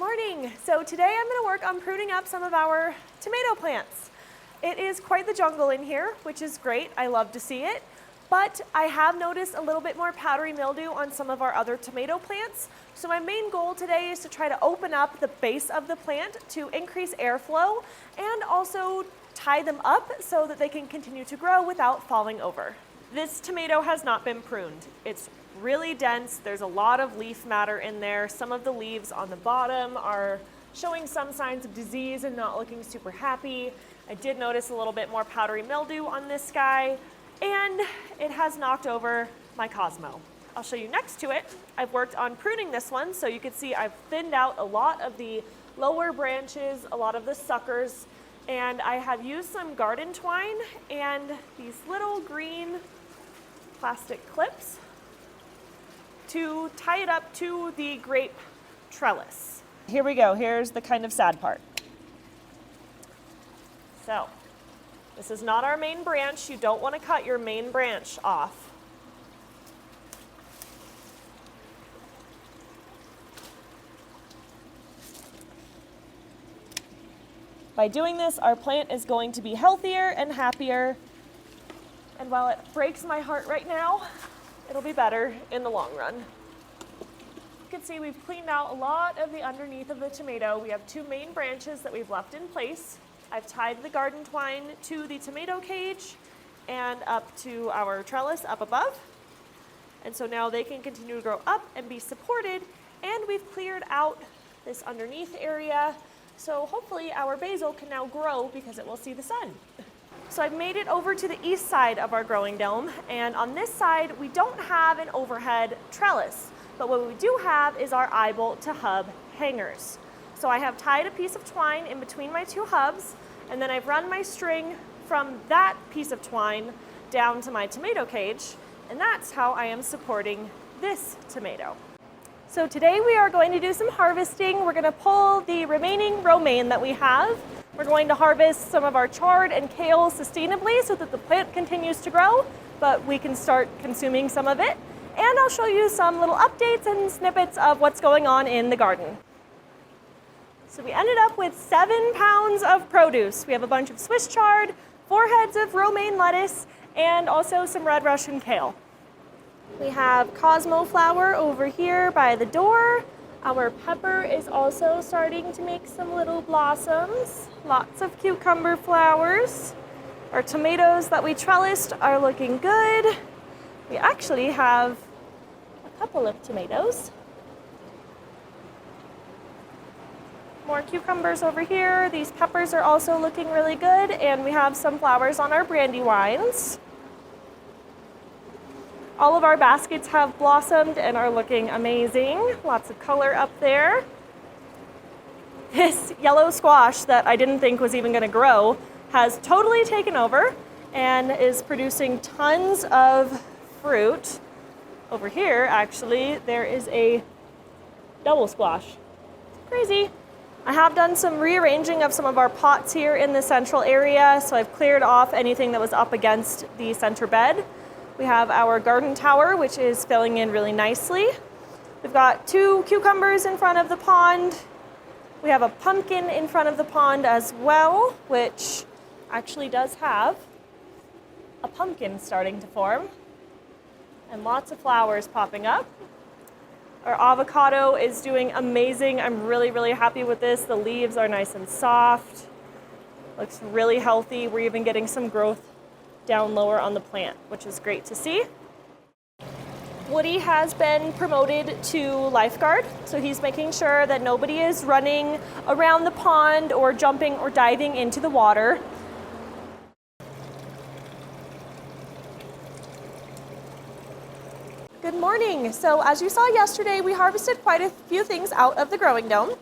Morning. So today I'm going to work on pruning up some of our tomato plants. It is quite the jungle in here, which is great. I love to see it. But I have noticed a little bit more powdery mildew on some of our other tomato plants. So my main goal today is to try to open up the base of the plant to increase airflow and also tie them up so that they can continue to grow without falling over. This tomato has not been pruned. It's really dense. There's a lot of leaf matter in there. Some of the leaves on the bottom are showing some signs of disease and not looking super happy. I did notice a little bit more powdery mildew on this guy, and it has knocked over my Cosmo. I'll show you next to it. I've worked on pruning this one, so you can see I've thinned out a lot of the lower branches, a lot of the suckers, and I have used some garden twine and these little green plastic clips to tie it up to the grape trellis. Here we go. Here's the kind of sad part. So, this is not our main branch. You don't want to cut your main branch off. By doing this, our plant is going to be healthier and happier. And while it breaks my heart right now, it'll be better in the long run. You can see we've cleaned out a lot of the underneath of the tomato. We have two main branches that we've left in place. I've tied the garden twine to the tomato cage and up to our trellis up above. And so now they can continue to grow up and be supported. And we've cleared out this underneath area. So hopefully our basil can now grow because it will see the sun. So I've made it over to the east side of our growing dome, and on this side we don't have an overhead trellis, but what we do have is our eye-bolt to hub hangers. So I have tied a piece of twine in between my two hubs, and then I've run my string from that piece of twine down to my tomato cage, and that's how I am supporting this tomato. So today we are going to do some harvesting. We're going to pull the remaining romaine that we have. We're going to harvest some of our chard and kale sustainably so that the plant continues to grow, but we can start consuming some of it. And I'll show you some little updates and snippets of what's going on in the garden. So we ended up with 7 pounds of produce. We have a bunch of Swiss chard, 4 heads of romaine lettuce, and also some red Russian kale. We have Cosmo flower over here by the door. Our pepper is also starting to make some little blossoms. Lots of cucumber flowers. Our tomatoes that we trellised are looking good. We actually have a couple of tomatoes. More cucumbers over here. These peppers are also looking really good, and we have some flowers on our brandywines. All of our baskets have blossomed and are looking amazing. Lots of color up there. This yellow squash that I didn't think was even going to grow has totally taken over and is producing tons of fruit. Over here, actually, there is a double squash. Crazy. I have done some rearranging of some of our pots here in the central area, so I've cleared off anything that was up against the center bed. We have our garden tower, which is filling in really nicely. We've got 2 cucumbers in front of the pond. We have a pumpkin in front of the pond as well, which actually does have a pumpkin starting to form, and lots of flowers popping up. Our avocado is doing amazing. I'm really, really happy with this. The leaves are nice and soft. Looks really healthy. We're even getting some growth down lower on the plant, which is great to see. Woody has been promoted to lifeguard, so he's making sure that nobody is running around the pond or jumping or diving into the water. Good morning. So as you saw yesterday, we harvested quite a few things out of the growing dome.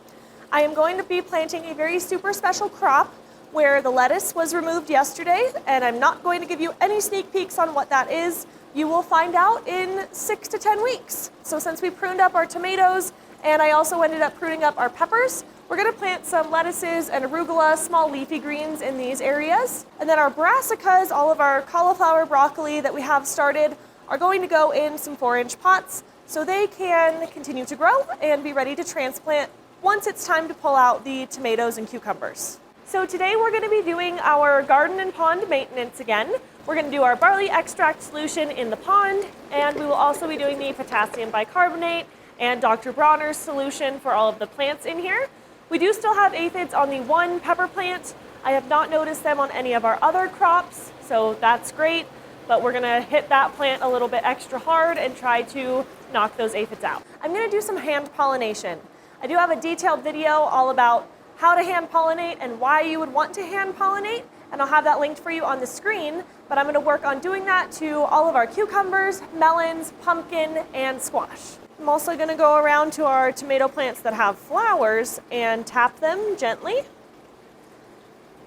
I am going to be planting a very super special crop where the lettuce was removed yesterday, and I'm not going to give you any sneak peeks on what that is. You will find out in 6 to 10 weeks. So since we pruned up our tomatoes, and I also ended up pruning up our peppers, we're gonna plant some lettuces and arugula, small leafy greens in these areas. And then our brassicas, all of our cauliflower, broccoli that we have started, are going to go in some 4-inch pots so they can continue to grow and be ready to transplant once it's time to pull out the tomatoes and cucumbers. So today we're going to be doing our garden and pond maintenance again. We're going to do our barley extract solution in the pond, and we will also be doing the potassium bicarbonate and Dr. Bronner's solution for all of the plants in here. We do still have aphids on the one pepper plant. I have not noticed them on any of our other crops, so that's great, but we're gonna hit that plant a little bit extra hard and try to knock those aphids out. I'm gonna do some hand pollination. I do have a detailed video all about how to hand pollinate and why you would want to hand pollinate, and I'll have that linked for you on the screen, but I'm gonna work on doing that to all of our cucumbers, melons, pumpkin, and squash. I'm also gonna go around to our tomato plants that have flowers and tap them gently.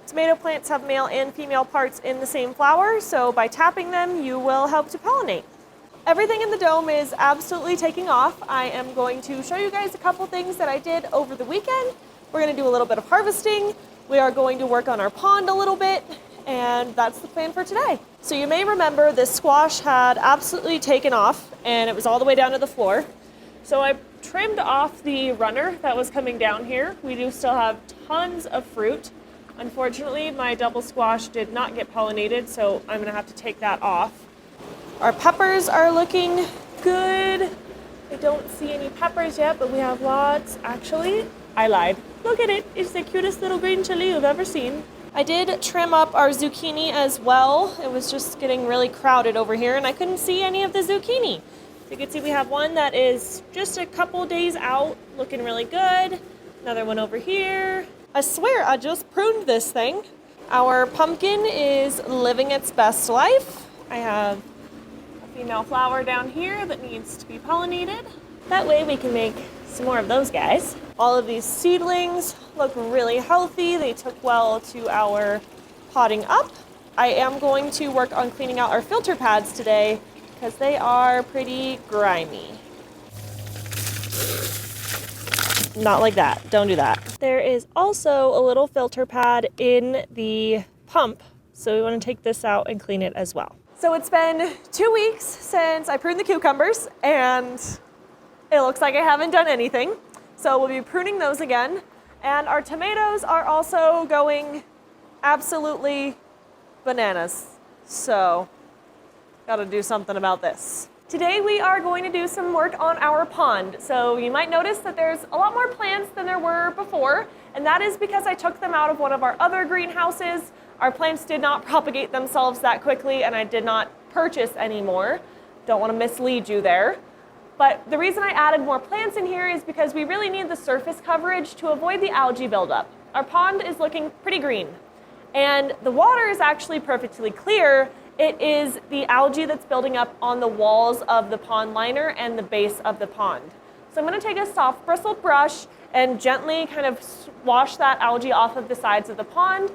Tomato plants have male and female parts in the same flower, so by tapping them, you will help to pollinate. Everything in the dome is absolutely taking off. I am going to show you guys a couple things that I did over the weekend. We're gonna do a little bit of harvesting. We are going to work on our pond a little bit, and that's the plan for today. So you may remember this squash had absolutely taken off, and it was all the way down to the floor. So I trimmed off the runner that was coming down here. We do still have tons of fruit. Unfortunately, my double squash did not get pollinated, so I'm gonna have to take that off. Our peppers are looking good. I don't see any peppers yet, but we have lots. Actually, I lied. Look at it. It's the cutest little green chili you've ever seen. I did trim up our zucchini as well. It was just getting really crowded over here, and I couldn't see any of the zucchini. So you can see we have one that is just a couple days out, looking really good. Another one over here. I swear I just pruned this thing. Our pumpkin is living its best life. I have a female flower down here that needs to be pollinated. That way we can make some more of those guys. All of these seedlings look really healthy. They took well to our potting up. I am going to work on cleaning out our filter pads today because they are pretty grimy. Not like that. Don't do that. There is also a little filter pad in the pump, so we want to take this out and clean it as well. So it's been 2 weeks since I pruned the cucumbers, and it looks like I haven't done anything. So we'll be pruning those again. And our tomatoes are also going absolutely bananas. So, gotta do something about this. Today we are going to do some work on our pond. So you might notice that there's a lot more plants than there were before, and that is because I took them out of one of our other greenhouses. Our plants did not propagate themselves that quickly, and I did not purchase any more. Don't want to mislead you there. But the reason I added more plants in here is because we really need the surface coverage to avoid the algae buildup. Our pond is looking pretty green, and the water is actually perfectly clear. It is the algae that's building up on the walls of the pond liner and the base of the pond. So I'm going to take a soft bristle brush and gently kind of wash that algae off of the sides of the pond.